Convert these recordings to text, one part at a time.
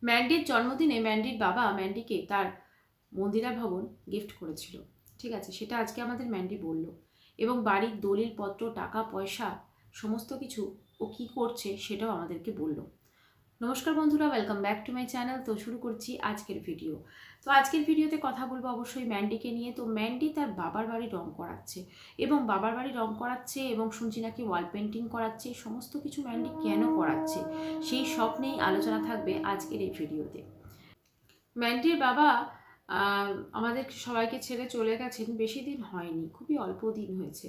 ম্যান্ডির জন্মদিনে ম্যান্ডির বাবা ম্যান্ডিকে তার মন্দিরা ভবন গিফট করেছিল। ঠিক আছে, সেটা আজকে আমাদের ম্যান্ডি বলল। এবং বাড়ির দলিলপত্র, টাকা পয়সা সমস্ত কিছু ও কী করছে সেটাও আমাদেরকে বলল। নমস্কার বন্ধুরা, welcome back to my channel. তো শুরু করছি আজকের ভিডিও। তো আজকের ভিডিওতে কথা বলবো অবশ্যই ম্যান্ডিকে নিয়ে। তো ম্যান্ডি তার বাবার বাড়ি রং করাচ্ছে এবং বাবার বাড়ি রং করাচ্ছে এবং শুনছি নাকি ওয়াল পেন্টিং করাচ্ছে। সমস্ত কিছু ম্যান্ডি কেন করাচ্ছে সেই সব নিয়েই আলোচনা থাকবে আজকের এই ভিডিওতে। ম্যান্ডির বাবা আমাদের সবাইকে ছেড়ে চলে গেছেন, বেশি দিন হয়নি, খুবই অল্প দিন হয়েছে।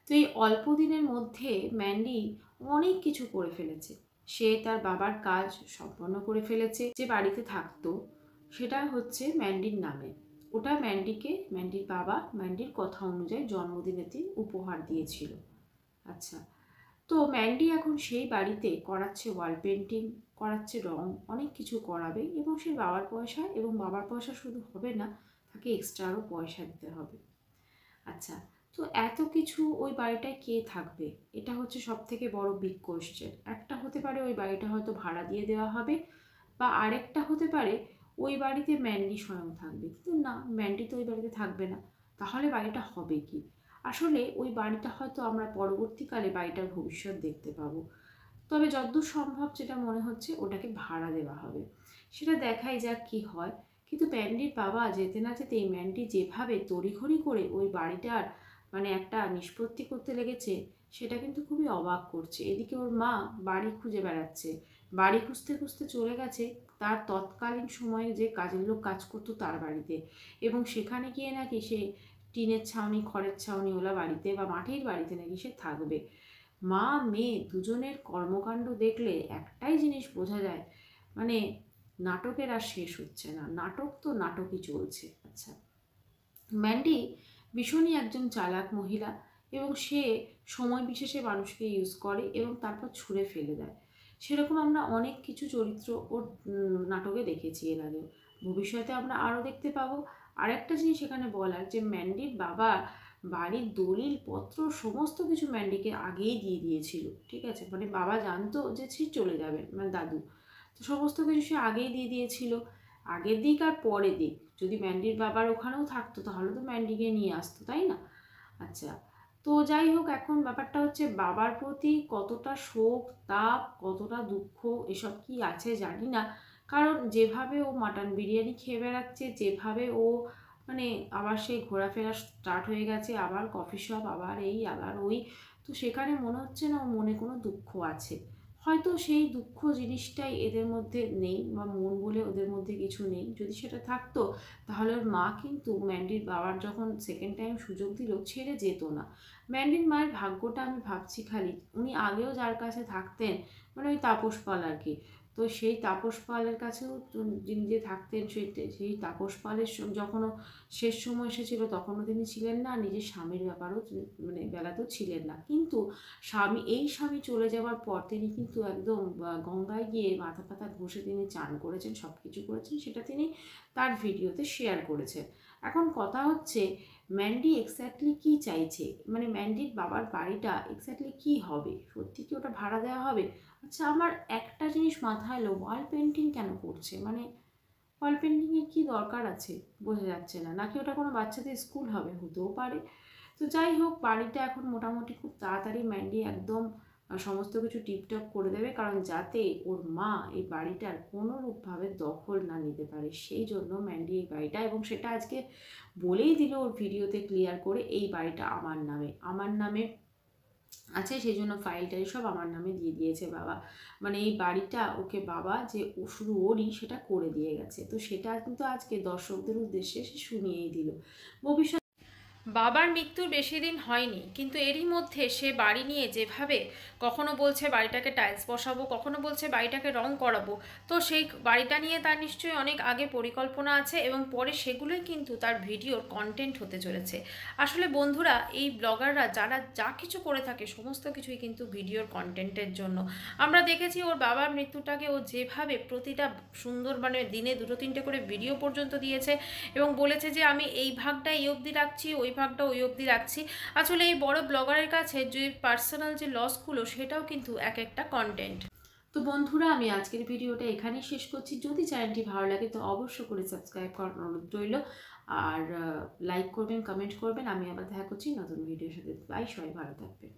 তো এই অল্প দিনের মধ্যে ম্যান্ডি অনেক কিছু করে ফেলেছে। সে তার বাবার কাজ সম্পন্ন করে ফেলেছে। যে বাড়িতে থাকতো সেটা হচ্ছে ম্যান্ডির নামে। ওটা ম্যান্ডির বাবা ম্যান্ডির কথা অনুযায়ী জন্মদিনেতে উপহার দিয়েছিল। আচ্ছা, তো ম্যান্ডি এখন সেই বাড়িতে করাচ্ছে ওয়াল পেন্টিং, করাচ্ছে রং, অনেক কিছু করাবে এবং সেই বাবার পয়সা, এবং বাবার পয়সা শুধু হবে না, তাকে এক্সট্রা আরও পয়সা দিতে হবে। আচ্ছা, তো এত কিছু ওই বাড়িটায় কে থাকবে? এটা হচ্ছে সব থেকে বড় বিগ কোয়েশ্চেন। একটা হতে পারে ওই বাড়িটা হয়তো ভাড়া দিয়ে দেওয়া হবে, বা আরেকটা হতে পারে ওই বাড়িতে ম্যান্ডি স্বয়ং থাকবে। কিন্তু না, ম্যান্ডি তো ওই বাড়িতে থাকবে না, তাহলে বাড়িটা হবে কি? আসলে ওই বাড়িটা হয়তো আমরা পরবর্তীকালে বাড়িটার ভবিষ্যৎ দেখতে পাবো। তবে যতদূর সম্ভব যেটা মনে হচ্ছে ওটাকে ভাড়া দেওয়া হবে, সেটা দেখাই যাক কি হয়। কিন্তু ম্যান্ডির বাবা যেতে না যেতেই ম্যান্ডি যেভাবে তড়িঘড়ি করে ওই বাড়িটার একটা নিষ্পত্তি করতে লেগেছে, সেটা কিন্তু খুবই অবাক করছে। এদিকে ওর মা বাড়ি খুঁজে বেড়াচ্ছে, বাড়ি খুঁজতে খুঁজতে চলে গেছে তার তৎকালীন সময়ে যে কাজের লোক কাজ করতো তার বাড়িতে, এবং সেখানে গিয়ে নাকি সে টিনের ছাউনি, খড়ের ছাউনি ওলা বাড়িতে বা মাটির বাড়িতে নাকি সে থাকবে। মা মেয়ে দুজনের কর্মকাণ্ড দেখলে একটাই জিনিস বোঝা যায়, মানে নাটকের আর শেষ হচ্ছে না, নাটক তো নাটকই চলছে। আচ্ছা, ম্যান্ডি ভীষণই একজন চালাক মহিলা, এবং সে সময় বিশেষে মানুষকে ইউজ করে এবং তারপর ছুঁড়ে ফেলে দেয়। সেরকম আমরা অনেক কিছু চরিত্র ওর নাটকে দেখেছি এর আগে, ভবিষ্যতে আমরা আরও দেখতে পাবো। আরেকটা জিনিস এখানে বলার, যে ম্যান্ডির বাবা বাড়ির দলিল পত্র সমস্ত কিছু ম্যান্ডিকে আগেই দিয়ে দিয়েছিল। ঠিক আছে, বাবা জানতো যে সে চলে যাবে, দাদু, তো সমস্ত কিছু সে আগেই দিয়ে দিয়েছিল। আগের দিক আর পরে দিক, যদি ম্যান্ডির বাবার ওখানেও থাকতো তাহলে তো ম্যান্ডিকে নিয়ে আসতো, তাই না? আচ্ছা, তো যাই হোক, এখন ব্যাপারটা হচ্ছে বাবার প্রতি কতটা শোক, তাপ, কতটা দুঃখ এসব কি আছে জানি না। কারণ যেভাবে ও মাটন বিরিয়ানি খেয়ে বেড়াচ্ছে, যেভাবে ও আবার সেই ঘোরাফেরা স্টার্ট হয়ে গেছে, আবার কফি শপ, আবার এই আবার ওই, তো সেখানে মনে হচ্ছে না ও মনে কোনো দুঃখ আছে। হয়তো সেই দুঃখ জিনিসটাই এদের মধ্যে নেই, বা মন বলে ওদের মধ্যে কিছু নেই। যদি সেটা থাকতো তাহলে ওর মা কিন্তু ম্যান্ডির বাবার যখন সেকেন্ড টাইম সুযোগ দিল ছেড়ে যেত না। ম্যান্ডির মায়ের ভাগ্যটা আমি ভাবছি খালি, উনি আগেও যার কাছে থাকতেন, ওই তাপস পাল আর কি, তো সেই তাপস পালের কাছেও যিনি যে থাকতেন, সেই তাপস পালের যখনও শেষ সময় এসেছিল তখনও তিনি ছিলেন না, নিজের স্বামীর ব্যাপারও বেলাতেও ছিলেন না। কিন্তু স্বামী চলে যাওয়ার পর তিনি কিন্তু একদম গঙ্গায় গিয়ে মাথা পাতা ঘষে তিনি চান করেছেন, সব কিছু করেছেন, সেটা তিনি তার ভিডিওতে শেয়ার করেছেন। এখন কথা হচ্ছে ম্যান্ডি এক্স্যাক্টলি কী চাইছে, ম্যান্ডির বাবার বাড়িটা এক্স্যাক্টলি কী হবে? সত্যি কি ওটা ভাড়া দেওয়া হবে? আচ্ছা, আমার একটা জিনিস মাথায় এলো, ওয়াল পেন্টিং কেন করছে? ওয়াল পেন্টিংয়ের কী দরকার আছে বোঝা যাচ্ছে না। নাকি ওটা কোনো বাচ্চাদের স্কুল হবে? হতেও পারে। তো যাই হোক, বাড়িটা এখন মোটামুটি খুব তাড়াতাড়ি ম্যান্ডি একদম সমস্ত কিছু টিপটপ করে দেবে, কারণ যাতে ওর মা এই বাড়িটার কোনোরূপভাবে দখল না নিতে পারে, সেই জন্য ম্যান্ডি এই বাড়িটা, এবং সেটা আজকে বলেই দিল ওর ভিডিওতে ক্লিয়ার করে, এই বাড়িটা আমার নামে আছে, সেই জন্য ফাইলটাই সব আমার নামে দিয়ে দিয়েছে বাবা। এই বাড়িটা ওকে বাবা যে ও শুধু ওরই সেটা করে দিয়ে গেছে। তো সেটা কিন্তু আজকে দর্শকদের উদ্দেশ্যে সে শুনিয়েই দিল। ভবিষ্যৎ বাবার মৃত্যুর বেশি দিন হয়নি, কিন্তু এরই মধ্যে সে বাড়ি নিয়ে যেভাবে কখনো বলছে বাড়িটাকে টাইলস বসাবো, কখনো বলছে বাড়িটাকে রং করাবো, তো সেই বাড়িটা নিয়ে তার নিশ্চয়ই অনেক আগে পরিকল্পনা আছে, এবং পরে সেগুলোই কিন্তু তার ভিডিওর কন্টেন্ট হতে চলেছে। আসলে বন্ধুরা, এই ব্লগাররা যারা যা কিছু করে থাকে সমস্ত কিছুই কিন্তু ভিডিওর কন্টেন্টের জন্য। আমরা দেখেছি ওর বাবার মৃত্যুটাকে ও যেভাবে প্রতিটা সুন্দর দিনে দুটো তিনটে করে ভিডিও পর্যন্ত দিয়েছে, এবং বলেছে যে আমি এই ভাগটা এই অবধি রাখছি, ওই ভাগটা ওই অবধি রাখছি। আসলে এই বড় ব্লগারের কাছে যে পার্সোনাল যে লসগুলো, সেটাও কিন্তু এক একটা কন্টেন্ট। তো বন্ধুরা, আমি আজকের ভিডিওটা এখানেই শেষ করছি। যদি চ্যানেলটি ভালো লাগে তো অবশ্য করে সাবস্ক্রাইব করার অনুরোধ রইল, আর লাইক করবেন, কমেন্ট করবেন। আমি আবার দেখা করছি নতুন ভিডিওর সাথে। বাই, সবাই ভালো থাকবেন।